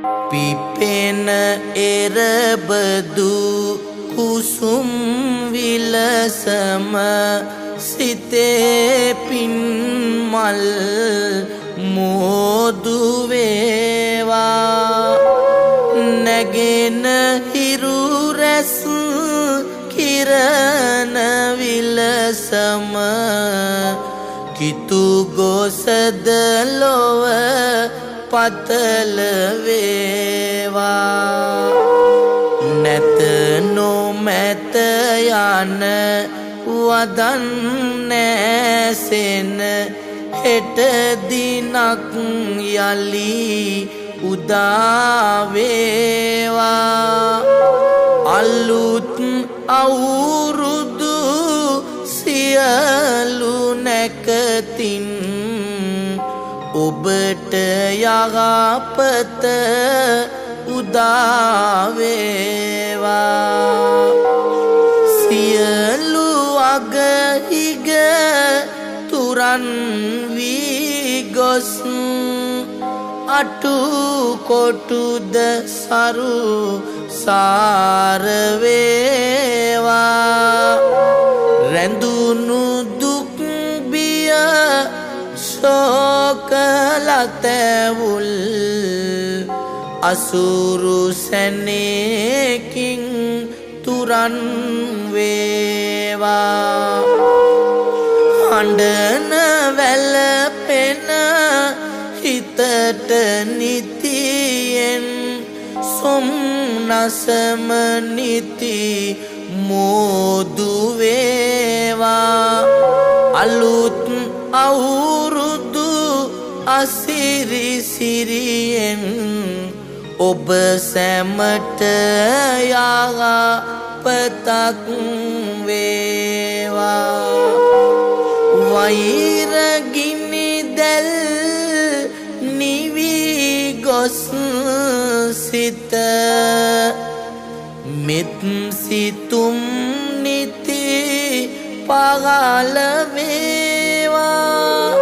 පිපෙන එරබදු කුසුම් විලසම සිතේ පින්මල් මෝදු වේවා නැගෙන හිරු රැස් කිරණ විලසම කිතු ගොසද ලොව පතල වේවා නැත නොමැත යන වදන් නැසෙන හෙට දිනක් යලි උදා වේවා අලුත් අවුරුදු සියලු නැකතින් ඔබට යහපත උදා වේවා සියලු අගහිග තුරන් වී ගොස් අටු කොටුද සරු සාර වේවා රැඳුණු දුක් බිය ශෝක ලතැවුල් අසුරු සැනේකින් තුරන් වේවා හඬන වැළපෙන හිතට නිතියෙන් සොම්නසම නිති මෝදු වේවා අලුත් අවුරුදු අසිරි සිරියෙන් ඔබ සැමට යහපතක් වේවා වෛරගිනි දැල් නිවි ගොස් සිත මෙත් සිතුම් නිති පහළ වේවා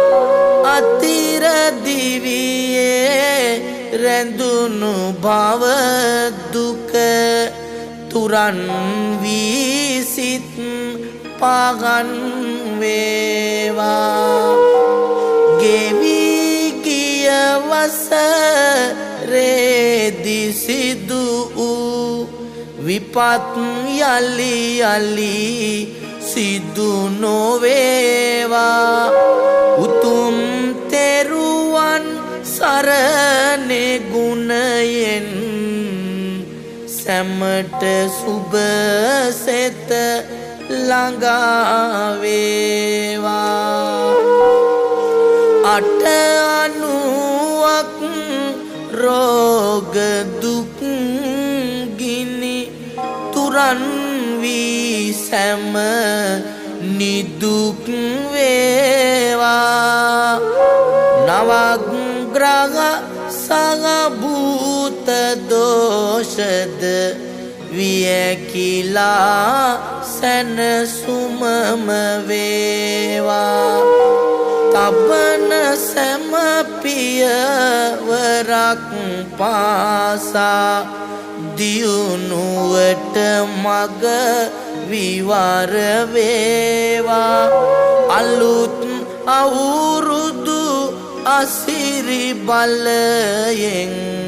අතිර දිවියේ රැඳුණු භව දුක තුරන් වී සිත් පහන් වේවා ගෙවි ගිය වසරේ සිදු වූ විපත් යලි යලි සිදු නොවේවා උතුම් තෙරුවන් සරණේ ගුණයෙන් සැමට සුබ සෙත ළඟා වේවා අට අනුවක් රෝග දුක් ගිනි තුරන් වී සැම නිදුක් වේවා නවග්‍රහ සහ භූත දෝෂද වියකිලා සැනසුමම වේවා තබන සැම පියවරක් පාසා දියුණුවට මග විවර වේවා අලුත් අවුරුදු අසිරි බලයෙන්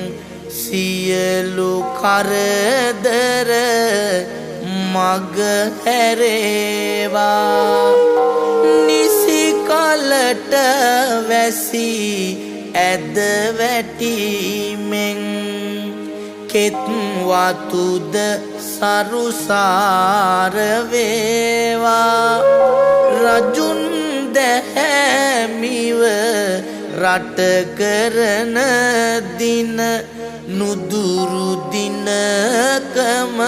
සියලු කරදර මග හැරේවා නිසි කලට වැසී ඇද වැටීමෙන් කෙත් වතුද සරුසාර වේවා රජුන් දැහැමිව රට කරන දින නුදුරු දිනකම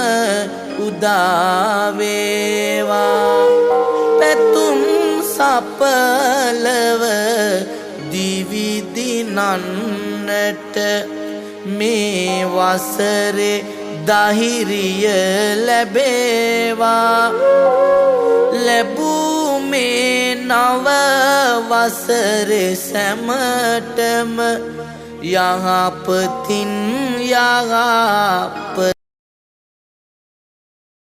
උදා වේවා පැතුම් සපලව දිවි දිනන්නට මේ වසරේ ධෛර්යය ලැබේවා ලැබූ මේ නව වසරේ සැමටම යහපතින් යහපත